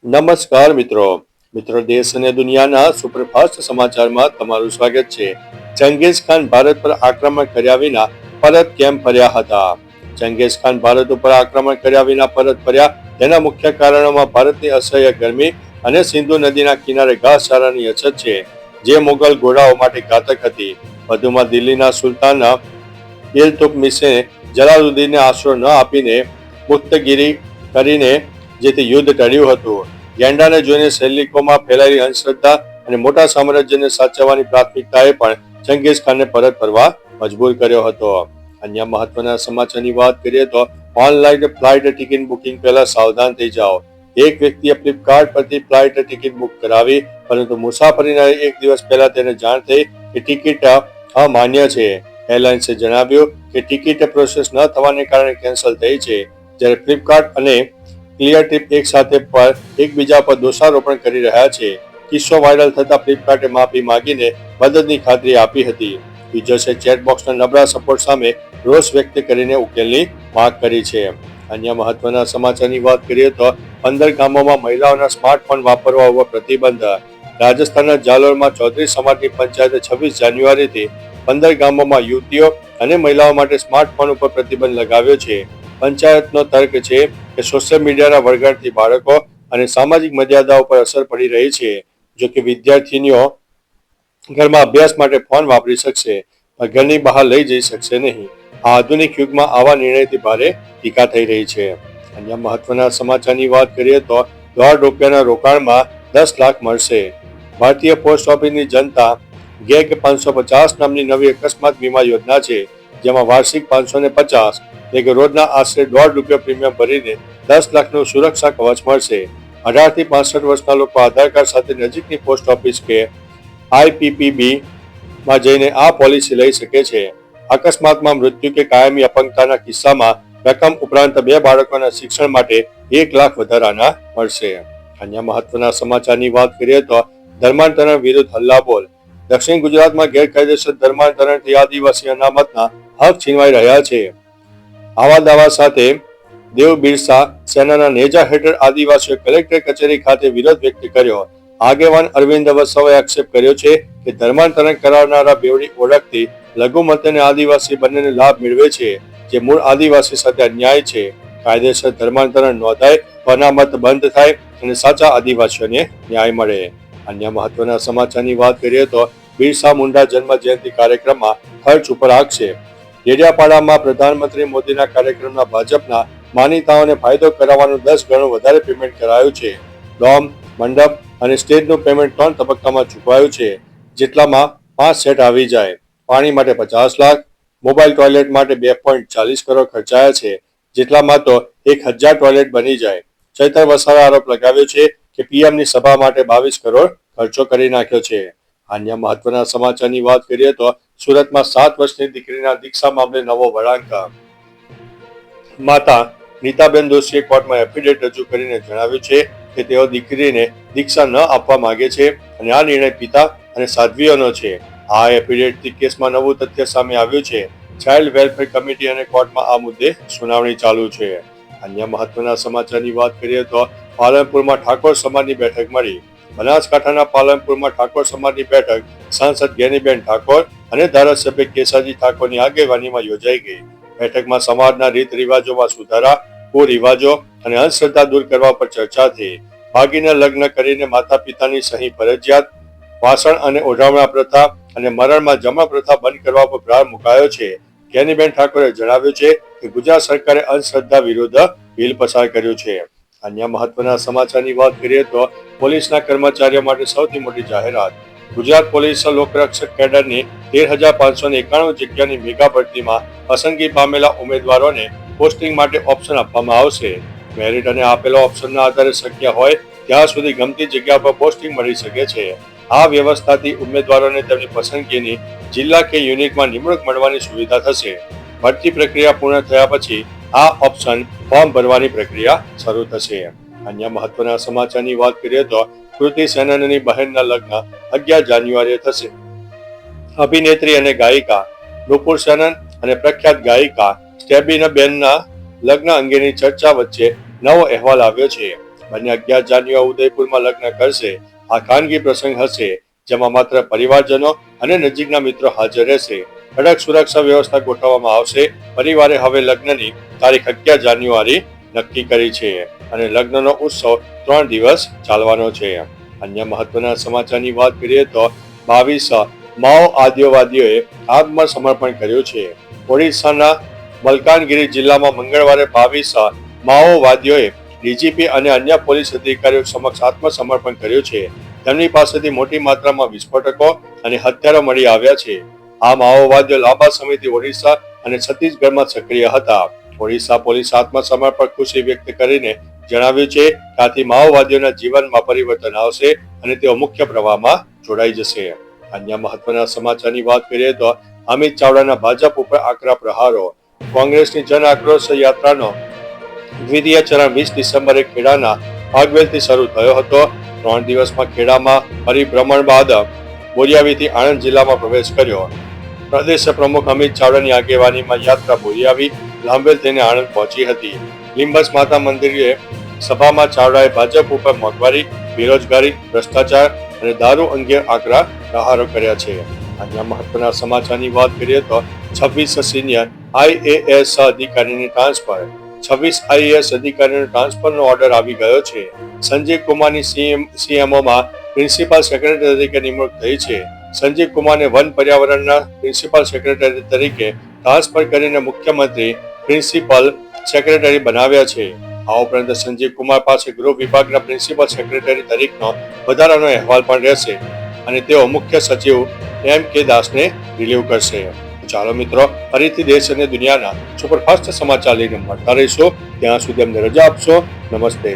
નમસ્કાર મિત્રો દેશ અને દુનિયાના સુપરફાસ્ટ સમાચારમાં તમારું સ્વાગત છે। ચંગેઝ ખાન ભારત પર આક્રમણ કર્યા વિના પરત કેમ ફર્યા હતા? ચંગેઝ ખાન ભારત ઉપર આક્રમણ કર્યા વિના પરત ફર્યા તેના મુખ્ય કારણોમાં ભારતની અસહ્ય ગરમી અને સિંધુ નદીના કિનારે ઘાસચારાની અછત છે, જે મુગલ ઘોડાઓ માટે ઘાતક હતી। વધુમાં દિલ્હીના સુલતાન ઇલ્તુત્મિશે જલાલુદ્દીનને આશરો ન આપીને મુક્તગીરી કરીને જેથી યુદ્ધ ટળ્યું હતું। ગેંડાને જોઈને સૈનિકોમાં ફેલાયેલી અંધશ્રદ્ધા અને મોટા સામ્રાજ્યને સાચવવાની પ્રાથમિકતાએ પણ ચંગેઝ ખાનને પરત ફરવા મજબૂર કર્યો હતો। અન્ય મહત્વના સમાચારની વાત કરીએ તો ઓનલાઈન ફ્લાઇટ ટિકિટ બુકિંગ પહેલા સાવધાન થઈ જાઓ। એક વ્યક્તિએ ફ્લિપકાર્ટ પરથી ફ્લાઇટ ટિકિટ બુક કરાવી, પરંતુ મુસાફરીના એક દિવસ પહેલા તેને જાણ થઈ કે ટિકિટ અમાન્ય છે। એરલાઇન્સે જણાવ્યું કે ટિકિટ પ્રોસેસ ન થવાને કારણે કેન્સલ થઈ છે, જ્યારે ફ્લિપકાર્ટ અને ક્લિયર ટ્રીપ એક સાથે એકબીજા પર દોષારોપણ કરી રહ્યા છે। કિસ્સો વાયરલ થતા ફ્લિપકાર્ટે માફી માંગીને મદદની ખાતરી આપી હતી। યુઝર્સે ચેટબોક્સના નબળા સપોર્ટ સામે રોષ વ્યક્ત કરીને ઉકેલની માંગ કરી છે। અન્ય મહત્વના સમાચારની વાત કરીએ તો 15 ગામોમાં મહિલાઓના સ્માર્ટફોન વાપરવા ઉપર પ્રતિબંધ। રાજસ્થાનના જાલોરમાં ચૌધરી સમાજની પંચાયતે 26 જાન્યુઆરીથી 15 ગામોમાં યુવતીઓ અને મહિલાઓ માટે સ્માર્ટફોન ઉપર પ્રતિબંધ લગાવ્યો છે। પંચાયતનો તર્ક છે કે સોશિયલ મીડિયાના વળગાડથી બાળકો અને સામાજિક મર્યાદાઓ પર અસર પડી રહી છે। જો કે વિદ્યાર્થીનીઓ ઘરમાં અભ્યાસ માટે ફોન વાપરી શકશે, પણ ઘરની બહાર લઈ જઈ શકશે નહીં। આ આધુનિક યુગમાં આવા નિર્ણયથી ભારે ટીકા થઈ રહી છે। અન્ય મહત્વના સમાચારની વાત કરીએ તો ₹1.5 રોકાણમાં 10 લાખ મળશે। ભારતીય પોસ્ટ ઓફિસની જનતા ગેગ 550 નામની નવી અકસ્માત વીમા યોજના છે, જેમાં વાર્ષિક 550 એટલે કે રોજના આશરે ₹1.5 પ્રીમિયમ ભરીને 10 લાખનું સુરક્ષા કવચ મળશે। 18 થી 65 વર્ષના લોકો આધાર કાર્ડ સાથે નજીકની પોસ્ટ ઓફિસ કે IPPB માં જઈને આ પોલિસી લઈ શકે છે। અકસ્માતમાં મૃત્યુ કે કાયમી અપંગતાના કિસ્સામાં રકમ ઉપરાંત 2 બાળકોના શિક્ષણ માટે 1 લાખ વધારાના મળશે। અન્ય મહત્વના સમાચારની વાત કરીએ તો ધર્માંતરણ વિરુદ્ધ હલ્લાબોલ। દક્ષિણ ગુજરાતમાં ગેરકાયદેસર ધર્માંતરણથી આદિવાસી અનામતના હક છીનવાઈ રહ્યા છે। આવા દાવા સાથે દેવ બિરસા સેનાના નેજા હેઠળ આદિવાસીઓ કલેક્ટર કચેરી ખાતે વિરોધ વ્યક્ત કર્યો। આગેવાન અરવિંદ વસાવાએ આક્ષેપ કર્યો છે કે ધર્માંતરણ કરાવનારા બેવડી ઓળખથી લઘુમતી અને આદિવાસી બંનેને લાભ મેળવે છે, જે મૂળ આદિવાસી સાથે અન્યાય છે। કાયદેસર ધર્માંતરણ નોંધાય તો અનામત બંધ થાય અને સાચા આદિવાસીઓને ન્યાય મળે। અન્ય મહત્વના સમાચારની વાત કરીએ તો બિરસા મુંડા જન્મ જયંતિ કાર્યક્રમમાં ખર્ચ ઉપર આક્ષેપ। ડેડિયાપાડામાં પ્રધાનમંત્રી મોદીના કાર્યક્રમના ભાજપના માનીતાઓને ફાયદો કરાવવાનું 10 ગણું વધારે પેમેન્ટ કરાયું છે। ડોમ, મંડપ અને સ્ટેજનું પેમેન્ટ 3 તબક્કામાં ચૂકવાયું છે, જેટલામાં 5 સેટ આવી જાય। પાણી માટે 50 લાખ, મોબાઈલ ટોયલેટ માટે 2.40 કરોડ ખર્ચાયા છે, જેટલામાં તો 1000 ટોયલેટ બની જાય। ચૈતર વસાવાએ આરોપ લગાવ્યો છે કે પીએમની સભા માટે 22 કરોડ ખર્ચો કરી નાખ્યો છે। અન્ય મહત્વના સમાચારની વાત કરીએ તો સુરતમાં 7 વર્ષની દીકરીના દીક્ષા મામલે નવો વળાંક। માતા નીતાબેન દોશીએ કોર્ટમાં એફિડેવિટ રજૂ કરીને જણાવ્યું છે કે તેઓ દીકરીને દીક્ષા ન આપવા માંગે છે અને આ નિર્ણય પિતા અને સાધ્વીઓનો છે। આ એફિડેવિટથી કેસમાં નવું તથ્ય સામે આવ્યું છે। ચાઇલ્ડ વેલફેર કમિટી અને કોર્ટમાં આ મુદ્દે સુનાવણી ચાલુ છે। અન્ય મહત્વના સમાચારની વાત કરીએ તો પાલનપુરમાં ઠાકોર સમાજની બેઠક મળી। બનાસકાંઠાના પાલનપુરમાં ઠાકોર સમાજની બેઠક સાંસદ જ્ઞાનીબેન ઠાકોર અને ધારાસભ્ય કેસાજી ઠાકોરની આગેવાનીમાં યોજાઈ ગઈ। બેઠકમાં સમાજના રીત રિવાજોમાં સુધારા, કુરિવાજો અને અંધશ્રદ્ધા દૂર કરવા પર ચર્ચા થઈ। ભાગીને લગ્ન કરીને માતા પિતાની સહી ફરજિયાત, વાસણ અને ઓઢામણા પ્રથા અને મરણમાં જમા પ્રથા બંધ કરવા પર ભાર મુકાયો છે। જ્ઞાનીબેન ઠાકોરે જણાવ્યું છે કે ગુજરાત સરકારે અંધશ્રદ્ધા વિરુદ્ધ બિલ પસાર કર્યું છે। અન્ય મહત્વના સમાચારની વાત કરીએ તો પોલીસના કર્મચારીઓ માટે સૌથી મોટી જાહેરાત। ગુજરાત પોલીસ લોકરક્ષક કેડરની 13,591 જગ્યાની મેગા ભરતીમાં પસંદગી પામેલા ઉમેદવારોને પોસ્ટિંગ માટે ઓપ્શન આપવામાં આવશે। મેરિટ અને આપેલા ઓપ્શનના આધારે શક્ય હોય ત્યાં સુધી ગમતી જગ્યા પર પોસ્ટિંગ મળી શકે છે। આ વ્યવસ્થાથી ઉમેદવારોને તેમની પસંદગીની જિલ્લા કે યુનિટમાં નિમણૂક મળવાની સુવિધા થશે। ભરતી પ્રક્રિયા પૂર્ણ થયા પછી આ ઓપ્શન ફોર્મ ભરવાની પ્રક્રિયા શરૂ થશે। અન્ય મહત્વના સમાચારની વાત કરીએ તો કૃતિ સેનનની બહેનના લગ્ન 11 જાન્યુઆરીએ થશે। અભિનેત્રી અને ગાયિકા નુપુર સેનન અને પ્રખ્યાત ગાયિકા સ્ટેબીના બેનના લગ્ન અંગેની ચર્ચા વચ્ચે નવો અહેવાલ આવ્યો છે। બંને 11 જાન્યુઆરી ઉદયપુરમાં લગ્ન કરશે. આ ખાનગી પ્રસંગ હશે, જેમાં માત્ર પરિવારજનો અને નજીકના મિત્રો હાજર રહેશે. કડક સુરક્ષા વ્યવસ્થા ગોઠવવામાં આવશે. પરિવારે હવે લગ્નની તારીખ 11 જાન્યુઆરી નક્કી કરી છે અને લગ્નનો ઉત્સવ 3 દિવસ ચાલવાનો છે. અન્ય મહત્વના સમાચારની વાત કરીએ તો 22 માઓવાદીઓએ આત્મસમર્પણ કર્યું છે. ઓડિશાના મલકાનગિરી જિલ્લામાં મંગળવારે 22 માઓવાદીઓએ ડીજીપી અને અન્ય પોલીસ અધિકારીઓ સમક્ષ આત્મસમર્પણ કર્યું છે. તેમની પાસેથી મોટી માત્રામાં વિસ્ફોટકો અને હથિયારો મળી આવ્યા છે. આ માઓવાદીઓ લાંબા સમયથી ઓડિશા અને છત્તીસગઢમાં સક્રિય હતા. ઓડિશા પોલીસ આત્મસમર્પણ ખુશી વ્યક્ત કરીને જણાવ્યું છે કે આથી માઓવાદીઓના જીવનમાં પરિવર્તન આવશે અને તેઓ મુખ્ય પ્રવાહમાં જોડાઈ જશે. અન્ય મહત્વના સમાચારની વાત કરીએ તો અમિત ચાવડાના ભાજપ ઉપર આકરા પ્રહારો. કોંગ્રેસની જન આક્રોશ યાત્રાનો દ્વિતીય ચરણ 20 ડિસેમ્બરે ખેડાના આગવેલથી શરૂ થયો હતો. 3 દિવસમાં ખેડામાં પરિભ્રમણ બાદ બોરિયાવીથી આણંદ જિલ્લામાં પ્રવેશ કર્યો. પ્રદેશ પ્રમુખ અમિત ચાવડાની આગેવાનીમાં યાત્રા બોરિયાવી લાંબેલ થઈને આણંદ પહોંચી હતી. લીંબસ માતા મંદિરે સભામાં ચાવડાએ ભાજપ ઉપર મોંઘવારી, બેરોજગારી, ભ્રષ્ટાચાર અને દારૂ અંગે આકરા પ્રહારો કર્યા છે. અન્ય મહત્વના સમાચારની વાત કરીએ તો 26 સિનિયર IAS અધિકારીની ટ્રાન્સફર. 26 IAS અધિકારીનો ટ્રાન્સફરનો ઓર્ડર આવી ગયો છે. સંજીવ કુમારની CMOમાં પ્રિન્સિપાલ સેક્રેટરી તરીકે નિમણૂક થઈ છે. સંજીવ કુમારને વન પર્યાવરણના પ્રિન્સિપાલ સેક્રેટરી તરીકે ટ્રાન્સફર કરીને મુખ્યમંત્રી પ્રિન્સિપલ સેક્રેટરી બનાવ્યા છે. આ ઉપરાંત સંજીવ કુમાર પાસે ગૃહ વિભાગના પ્રિન્સિપલ સેક્રેટરી તરીકેનો વધારાનો અહેવાલ પણ રહેશે અને તેઓ મુખ્ય સચિવ MK દાસને રિલીવ કરશે. ચાલો મિત્રો, ફરીથી દેશ અને દુનિયાના સુપરફાસ્ટ સમાચાર લઈને મળતા રહીશું. ત્યાં સુધી અમને રજા આપશો. નમસ્તે.